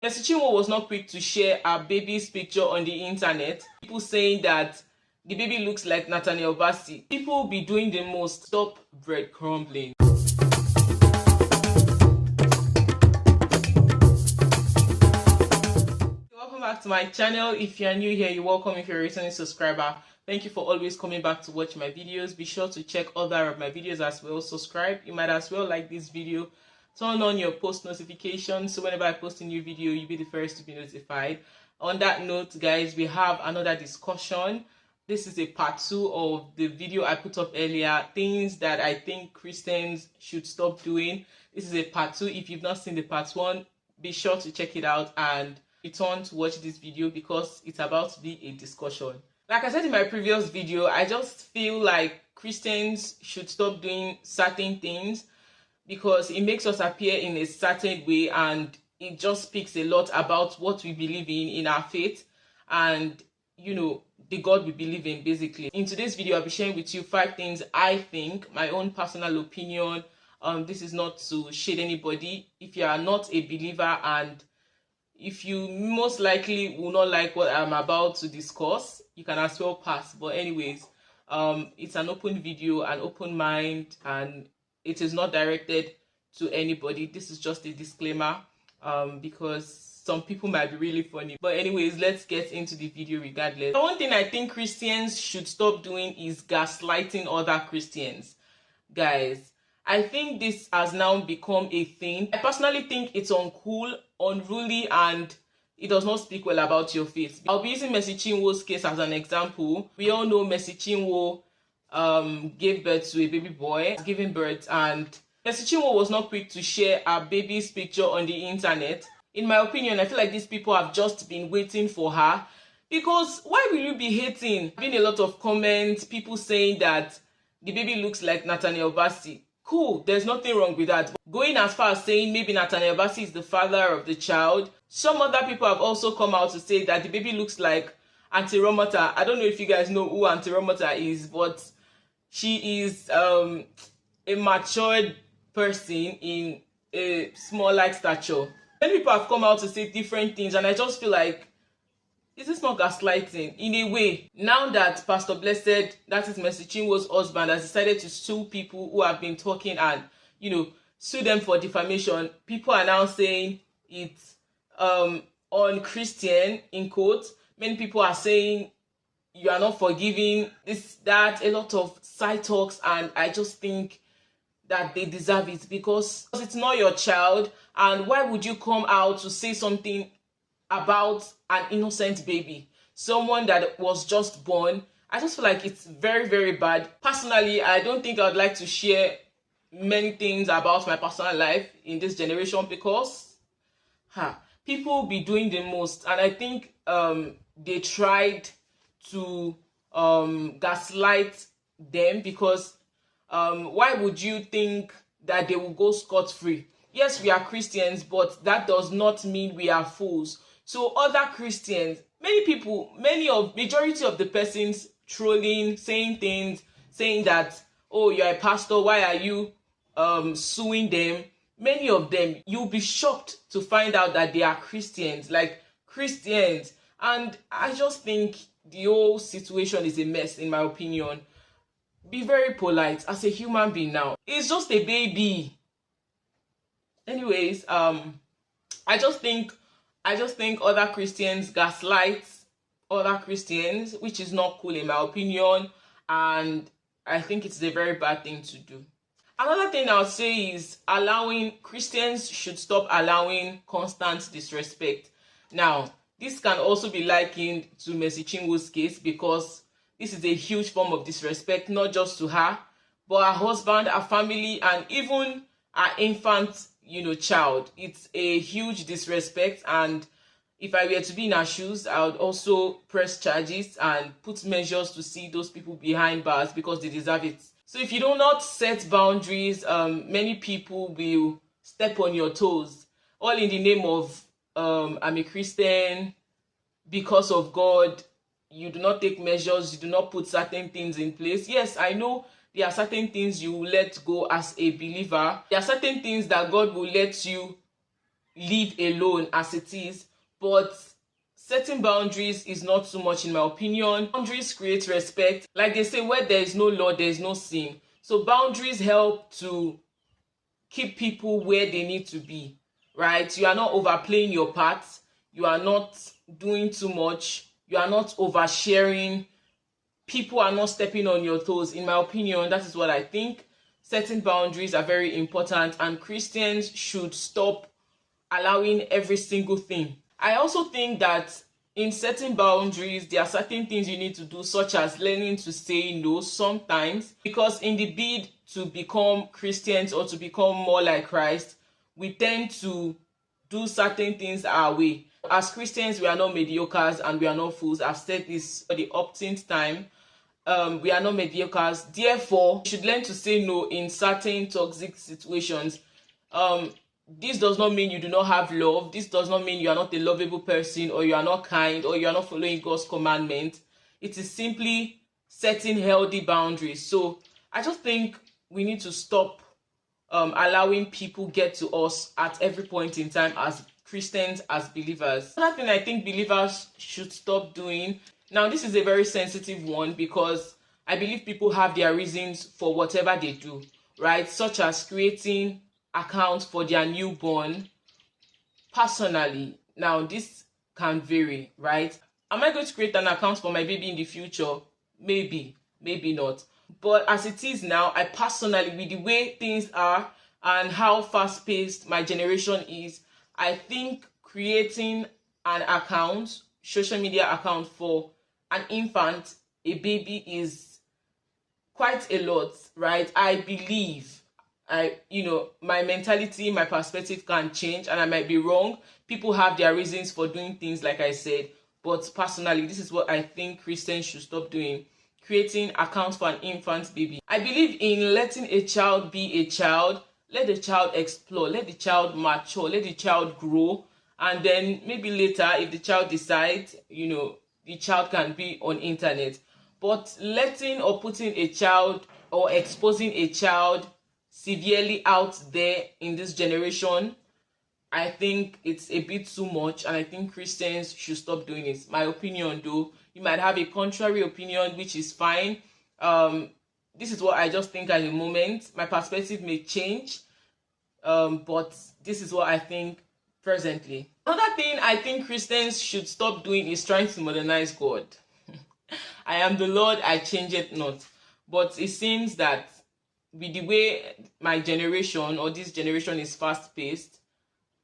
Mercy Chinwo was not quick to share her baby's picture on the internet. People saying that the baby looks like Nathaniel Bassey. People be doing the most. Stop breadcrumbing. Welcome back to my channel. If you're new here, you're welcome. If you're a returning subscriber, thank you for always coming back to watch my videos. Be sure to check other of my videos as well. Subscribe. You might as well like this video. Turn on your post notifications so whenever I post a new video, you'll be the first to be notified. On that note, guys, we have another discussion. This is a part 2 of the video I put up earlier, things that I think Christians should stop doing. This is a part 2. If you've not seen the part 1, be sure to check it out and return to watch this video because it's about to be a discussion. Like I said in my previous video, I just feel like Christians should stop doing certain things because it makes us appear in a certain way, and it just speaks a lot about what we believe in our faith and, you know, the God we believe in, basically. In today's video, I'll be sharing with you 5 things I think, my own personal opinion. This is not to shade anybody. If you are not a believer and if you most likely will not like what I'm about to discuss, you can as well pass. But anyways, it's an open video, an open mind, and it is not directed to anybody. This is just a disclaimer because some people might be really funny. But anyways, let's get into the video regardless. One thing I think Christians should stop doing is gaslighting other Christians. Guys, I think this has now become a thing. I personally think it's uncool, unruly, and it does not speak well about your faith. I'll be using Mercy Chinwo's case as an example. We all know Mercy Chinwo gave birth to a baby boy, giving birth, and Mercy Chinwo was not quick to share her baby's picture on the internet. In my opinion, I feel like these people have just been waiting for her, because why will you be hating? There's been a lot of comments, people saying that the baby looks like Nathaniel Bassey. Cool, there's nothing wrong with that. Going as far as saying maybe Nathaniel Bassey is the father of the child. Some other people have also come out to say that the baby looks like Auntie Romota. I don't know if you guys know who Auntie Romota is, but she is a matured person in a small like stature. Many people have come out to say different things, and I just feel like, is this not gaslighting? In a way, now that Pastor Blessed, that is Mercy Chinwo's husband, has decided to sue people who have been talking and, you know, sue them for defamation, people are now saying it's unchristian, in quotes. Many people are saying you are not forgiving, this, that, a lot of side talks, and I just think that they deserve it because it's not your child. And why would you come out to say something about an innocent baby, someone that was just born? I just feel like it's very, very bad. Personally, I don't think I would like to share many things about my personal life in this generation because people be doing the most, and I think they tried to gaslight them because why would you think that they will go scot-free? Yes, we are Christians, but that does not mean we are fools. So other Christians, majority of the persons trolling, saying things, saying that, oh, you're a pastor, why are you suing them? Many of them, you'll be shocked to find out that they are Christians, like Christians. And I just think the whole situation is a mess, in my opinion. Be very polite as a human being now. It's just a baby. Anyways, I just think other Christians gaslight other Christians, which is not cool in my opinion, and I think it's a very bad thing to do. Another thing I'll say is Christians should stop allowing constant disrespect. Now, this can also be likened to Mercy Chinwo's case because this is a huge form of disrespect, not just to her, but her husband, her family, and even her infant, child. It's a huge disrespect, and if I were to be in her shoes, I would also press charges and put measures to see those people behind bars because they deserve it. So if you do not set boundaries, many people will step on your toes, all in the name of I'm a Christian, because of God. You do not take measures, you do not put certain things in place. Yes, I know there are certain things you will let go as a believer. There are certain things that God will let you leave alone as it is, but setting boundaries is not too much in my opinion. Boundaries create respect. Like they say, where there is no law, there is no sin. So boundaries help to keep people where they need to be, right? You are not overplaying your part. You are not doing too much. You are not oversharing. People are not stepping on your toes. In my opinion, that is what I think. Setting boundaries are very important, and Christians should stop allowing every single thing. I also think that in setting boundaries, there are certain things you need to do, such as learning to say no sometimes, because in the bid to become Christians or to become more like Christ, we tend to do certain things our way. As Christians, we are not mediocres and we are not fools. I've said this for the umpteenth time. We are not mediocres. Therefore, we should learn to say no in certain toxic situations. This does not mean you do not have love. This does not mean you are not a lovable person, or you are not kind, or you are not following God's commandment. It is simply setting healthy boundaries. So I just think we need to stop allowing people get to us at every point in time as Christians, as believers. Another thing I think believers should stop doing. Now, this is a very sensitive one because I believe people have their reasons for whatever they do, right? Such as creating accounts for their newborn. Personally, now this can vary, right? Am I going to create an account for my baby in the future? Maybe, maybe not. But as it is now, I personally, with the way things are and how fast-paced my generation is, I think creating an account, social media account for an infant, a baby, is quite a lot, right? I believe my mentality, my perspective can change, and I might be wrong. People have their reasons for doing things, like I said, but personally, this is what I think Christians should stop doing: creating accounts for an infant baby. I believe in letting a child be a child. Let the child explore, let the child mature, let the child grow, and then maybe later, if the child decides, the child can be on internet. But letting or putting a child or exposing a child severely out there in this generation, I think it's a bit too much, and I think Christians should stop doing it. My opinion, though, you might have a contrary opinion, which is fine. This is what I just think at the moment. My perspective may change, but this is what I think presently. Another thing I think Christians should stop doing is trying to modernize God. I am the Lord, I change it not. But it seems that with the way my generation or this generation is fast-paced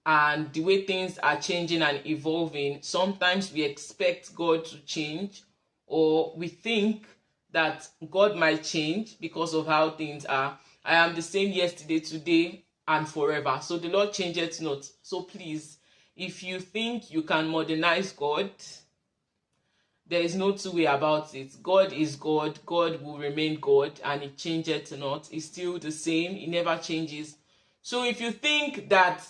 and the way things are changing and evolving, sometimes we expect God to change, or we think that God might change because of how things are. I am the same yesterday, today, and forever. So the Lord changeth not. So please, if you think you can modernize God, there is no two way about it. God is God. God will remain God, and He changeth not. He's still the same. He never changes. So if you think that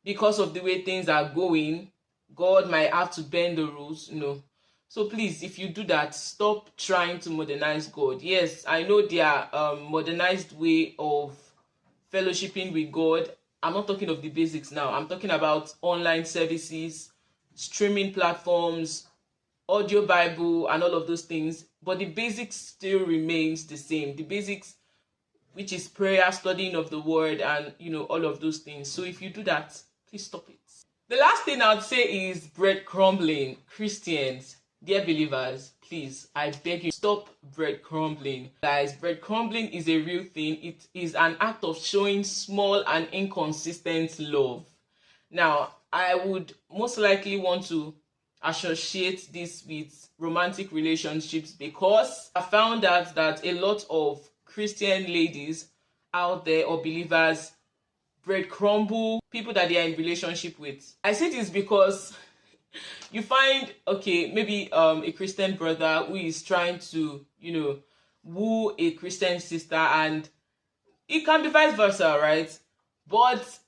because of the way things are going, God might have to bend the rules, no. So please, if you do that, stop trying to modernize God. Yes, I know there are modernized way of fellowshipping with God. I'm not talking of the basics now. I'm talking about online services, streaming platforms, audio Bible, and all of those things. But the basics still remains the same. The basics, which is prayer, studying of the word, and all of those things. So if you do that, please stop it. The last thing I would say is breadcrumbing. Christians, dear believers, please, I beg you, stop breadcrumbing. Guys, breadcrumbing is a real thing. It is an act of showing small and inconsistent love. Now, I would most likely want to associate this with romantic relationships, because I found out that a lot of Christian ladies out there, or believers, breadcrumble people that they are in relationship with. I say this because you find, okay, maybe a Christian brother who is trying to woo a Christian sister, and it can be vice versa, right? But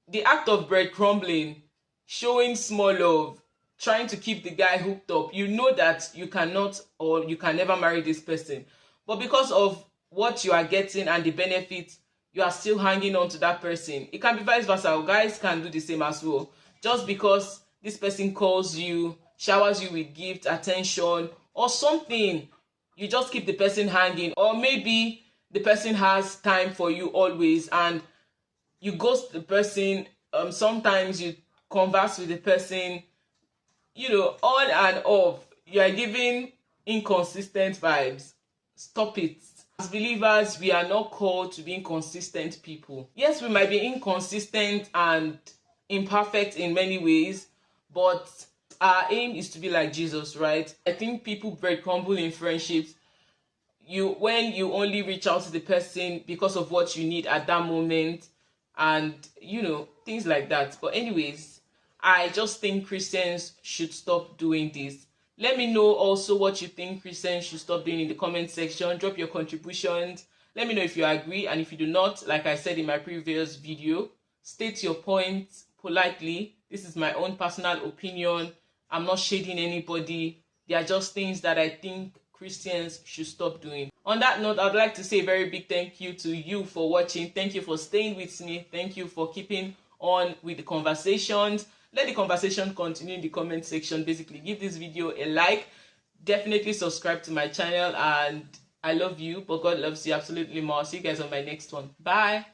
the act of breadcrumbing, showing small love, trying to keep the guy hooked up, you know that you cannot, or you can never marry this person, but because of what you are getting and the benefit, you are still hanging on to that person. It can be vice versa. Guys can do the same as well. just because this person calls you, showers you with gift, attention, or something, you just keep the person hanging. Or maybe the person has time for you always and you ghost the person. Sometimes you converse with the person, on and off. You are giving inconsistent vibes. Stop it. As believers, we are not called to be inconsistent people. Yes, we might be inconsistent and imperfect in many ways, but our aim is to be like Jesus, right? I think people break crumble in friendships when you only reach out to the person because of what you need at that moment, and things like that. But anyways, I just think Christians should stop doing this. Let me know also what you think Christians should stop doing in the comment section. Drop your contributions. Let me know if you agree, and if you do not, like I said in my previous video, state your point politely. This is my own personal opinion. I'm not shading anybody. They are just things that I think Christians should stop doing. On that note, I'd like to say a very big thank you to you for watching. Thank you for staying with me. Thank you for keeping on with the conversations. Let the conversation continue in the comment section. Basically, give this video a like. Definitely subscribe to my channel, and I love you, but God loves you absolutely more. See you guys on my next one. Bye.